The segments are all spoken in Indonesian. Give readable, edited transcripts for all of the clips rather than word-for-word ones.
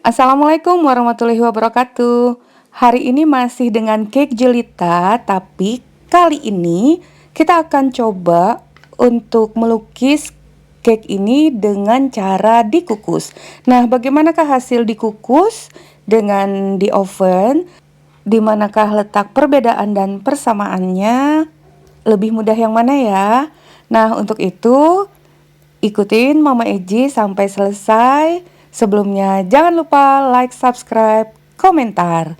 Assalamualaikum warahmatullahi wabarakatuh. Hari ini masih dengan cake jelita, tapi kali ini kita akan coba untuk melukis cake ini dengan cara dikukus. Nah, bagaimanakah hasil dikukus dengan di oven? Di manakah letak perbedaan dan persamaannya? Lebih mudah yang mana ya? Nah, untuk itu ikutin Mama Eji sampai selesai. Sebelumnya jangan lupa like, subscribe, komentar.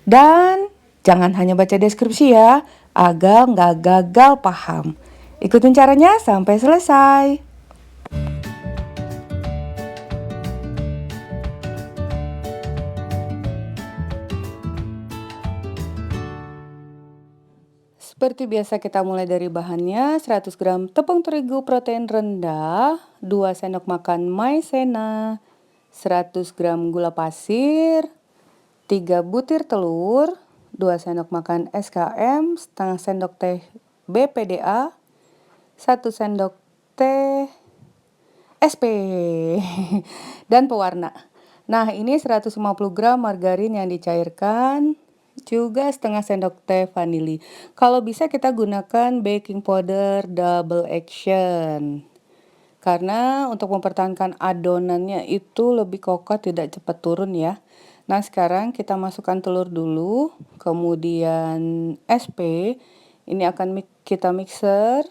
Dan jangan hanya baca deskripsi ya, agar nggak gagal paham. Ikutin caranya sampai selesai. Seperti biasa kita mulai dari bahannya, 100 gram tepung terigu protein rendah, 2 sendok makan maizena, 100 gram gula pasir, 3 butir telur, 2 sendok makan SKM, setengah sendok teh BPDA, 1 sendok teh SP, dan pewarna. Nah, ini 150 gram margarin yang dicairkan, juga setengah sendok teh vanili. Kalau bisa kita gunakan baking powder double action. Karena untuk mempertahankan adonannya itu lebih kokoh, tidak cepat turun ya. Nah, sekarang kita masukkan telur dulu, kemudian SP. Ini akan kita mixer.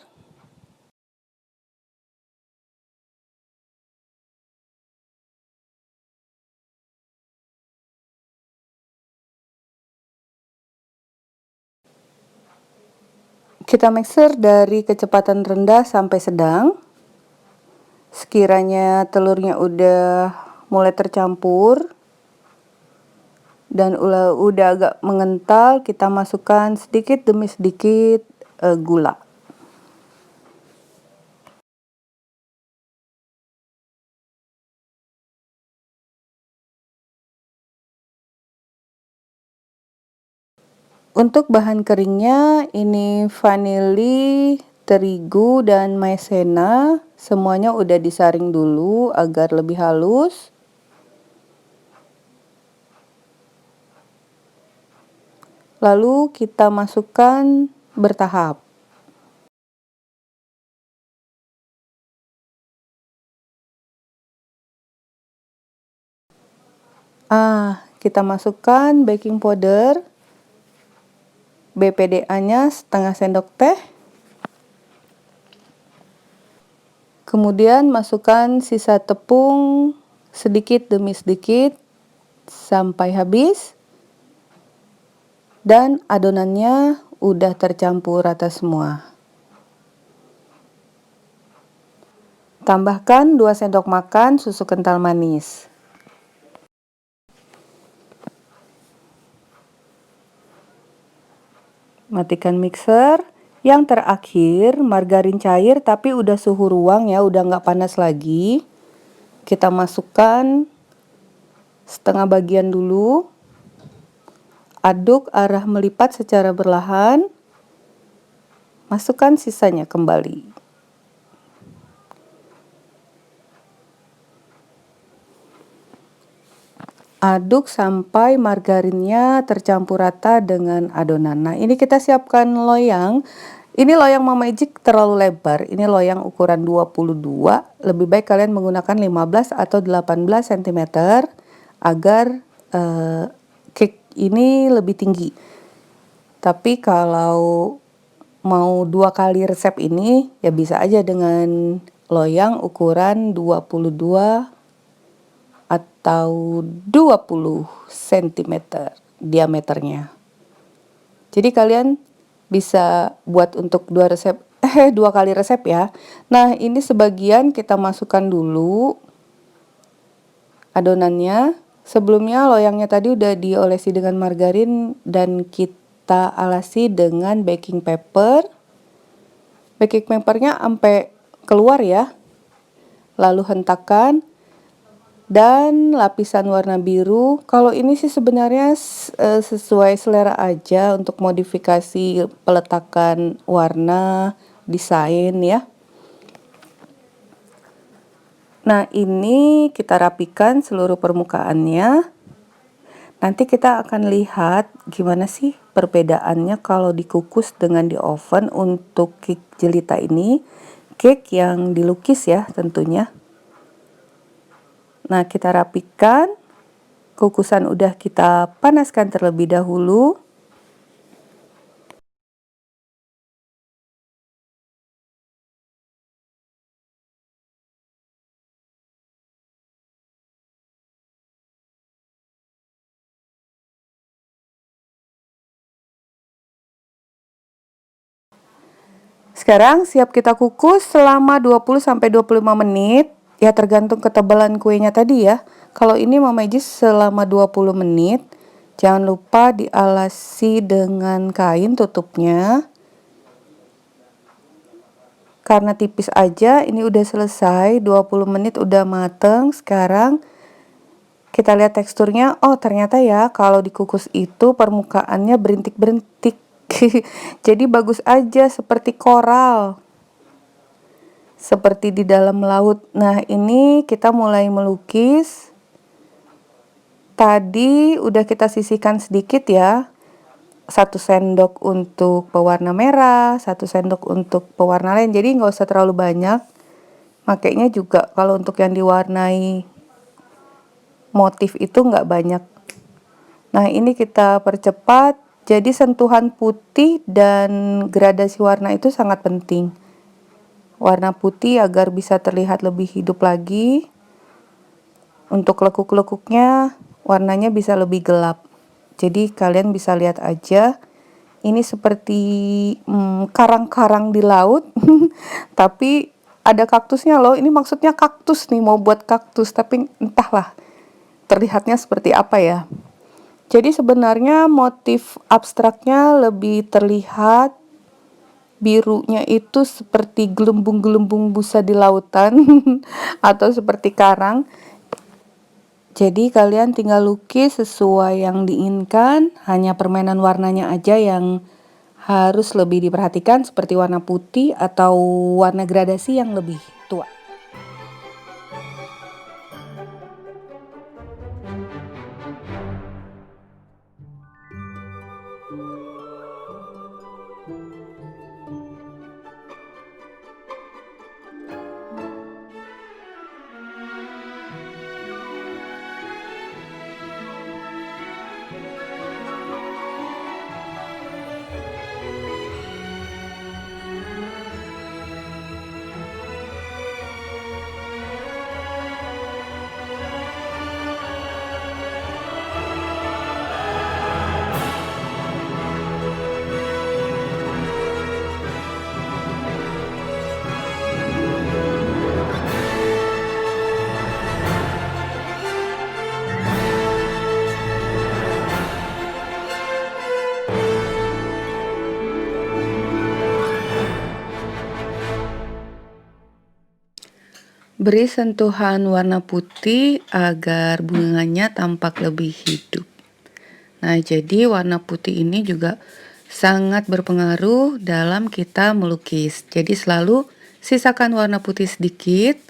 Kita mixer dari kecepatan rendah sampai sedang. Sekiranya telurnya udah mulai tercampur dan udah agak mengental, kita masukkan sedikit demi sedikit gula. Untuk bahan keringnya ini vanili, terigu, dan maizena. Semuanya udah disaring dulu agar lebih halus. Lalu kita masukkan bertahap. Kita masukkan baking powder, BPDA-nya setengah sendok teh. Kemudian masukkan sisa tepung sedikit demi sedikit sampai habis. Dan adonannya udah tercampur rata semua. Tambahkan 2 sendok makan susu kental manis. Matikan mixer. Yang terakhir, margarin cair tapi udah suhu ruang ya, udah nggak panas lagi. Kita masukkan setengah bagian dulu. Aduk arah melipat secara berlahan. Masukkan sisanya kembali. Aduk sampai margarinnya tercampur rata dengan adonan. Nah, ini kita siapkan loyang. Ini loyang Mama Ejik terlalu lebar. Ini loyang ukuran 22. Lebih baik kalian menggunakan 15 atau 18 cm agar cake ini lebih tinggi. Tapi kalau mau 2 kali resep ini, ya bisa aja dengan loyang ukuran 22 atau 20 cm diameternya. Jadi kalian bisa buat untuk 2 kali resep ya. Nah, ini sebagian kita masukkan dulu adonannya. Sebelumnya loyangnya tadi udah diolesi dengan margarin dan kita alasi dengan baking paper. Baking papernya sampai keluar ya. Lalu hentakkan. Dan lapisan warna biru, kalau ini sih sebenarnya sesuai selera aja untuk modifikasi peletakan warna, desain ya. Nah, ini kita rapikan seluruh permukaannya. Nanti kita akan lihat gimana sih perbedaannya kalau dikukus dengan di oven untuk cake jelita ini. Cake yang dilukis ya tentunya. Nah, kita rapikan. Kukusan udah kita panaskan terlebih dahulu. Sekarang siap kita kukus selama 20-25 menit. Ya tergantung ketebalan kuenya tadi ya. Kalau ini Mama Ijis selama 20 menit. Jangan lupa dialasi dengan kain tutupnya. Karena tipis aja, ini udah selesai. 20 menit udah mateng. Sekarang kita lihat teksturnya. Oh ternyata ya kalau dikukus itu permukaannya berintik-berintik. Jadi bagus aja seperti koral. Seperti di dalam laut. Nah, ini kita mulai melukis. Tadi udah kita sisihkan sedikit ya. 1 sendok untuk pewarna merah, 1 sendok untuk pewarna lain. Jadi nggak usah terlalu banyak. Makanya juga kalau untuk yang diwarnai motif itu nggak banyak. Nah, ini kita percepat. Jadi sentuhan putih dan gradasi warna itu sangat penting. Warna putih agar bisa terlihat lebih hidup lagi. Untuk lekuk-lekuknya warnanya bisa lebih gelap. Jadi kalian bisa lihat aja. Ini seperti karang-karang di laut. Tapi ada kaktusnya loh. Ini maksudnya kaktus nih, mau buat kaktus. Tapi entahlah terlihatnya seperti apa ya. Jadi sebenarnya motif abstraknya lebih terlihat birunya itu seperti gelembung-gelembung busa di lautan atau seperti karang. Jadi kalian tinggal lukis sesuai yang diinginkan, hanya permainan warnanya aja yang harus lebih diperhatikan seperti warna putih atau warna gradasi yang lebih tua. Beri sentuhan warna putih agar bunganya tampak lebih hidup. Nah, jadi warna putih ini juga sangat berpengaruh dalam kita melukis. Jadi selalu sisakan warna putih sedikit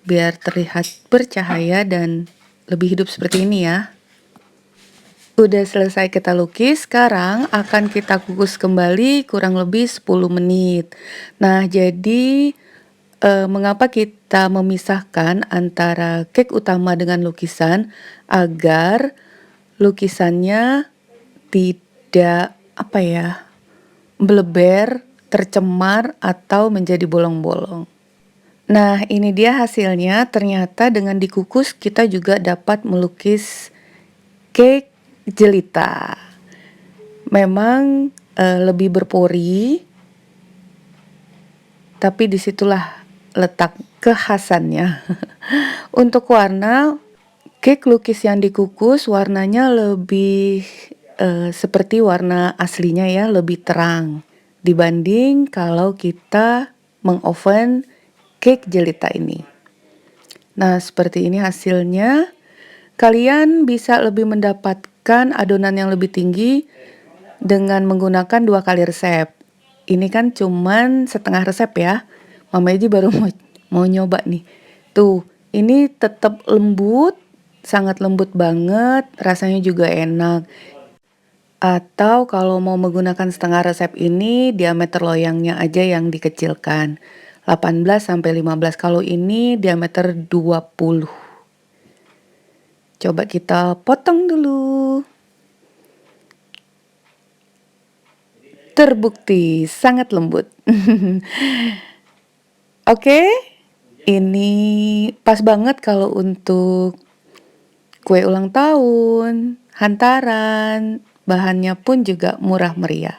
biar terlihat bercahaya dan lebih hidup seperti ini ya. Udah selesai kita lukis, sekarang akan kita kukus kembali kurang lebih 10 menit. Nah, jadi mengapa kita memisahkan antara cake utama dengan lukisan agar lukisannya tidak meleber, tercemar atau menjadi bolong-bolong. Nah, ini dia hasilnya. Ternyata dengan dikukus kita juga dapat melukis cake jelita. Memang lebih berpori, tapi disitulah letak kekhasannya. Untuk warna, cake lukis yang dikukus warnanya lebih seperti warna aslinya ya, lebih terang dibanding kalau kita mengoven cake jelita ini. Nah, seperti ini hasilnya. Kalian bisa lebih mendapatkan adonan yang lebih tinggi dengan menggunakan 2 kali resep. Ini kan cuman setengah resep ya. Mama Iji baru mau nyoba nih. Tuh, ini tetap lembut, sangat lembut banget, rasanya juga enak. Atau kalau mau menggunakan setengah resep ini, diameter loyangnya aja yang dikecilkan. 18 sampai 15. Kalau ini diameter 20. Coba kita potong dulu. Terbukti sangat lembut. Oke, ini pas banget kalau untuk kue ulang tahun, hantaran, bahannya pun juga murah meriah.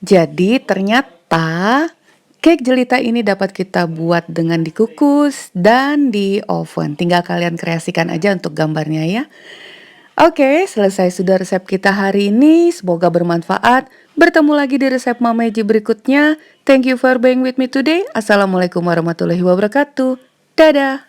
Jadi ternyata cake jelita ini dapat kita buat dengan dikukus dan di oven. Tinggal kalian kreasikan aja untuk gambarnya ya. Oke, selesai sudah resep kita hari ini. Semoga bermanfaat. Bertemu lagi di resep Mameji berikutnya. Thank you for being with me today. Assalamualaikum warahmatullahi wabarakatuh. Dadah.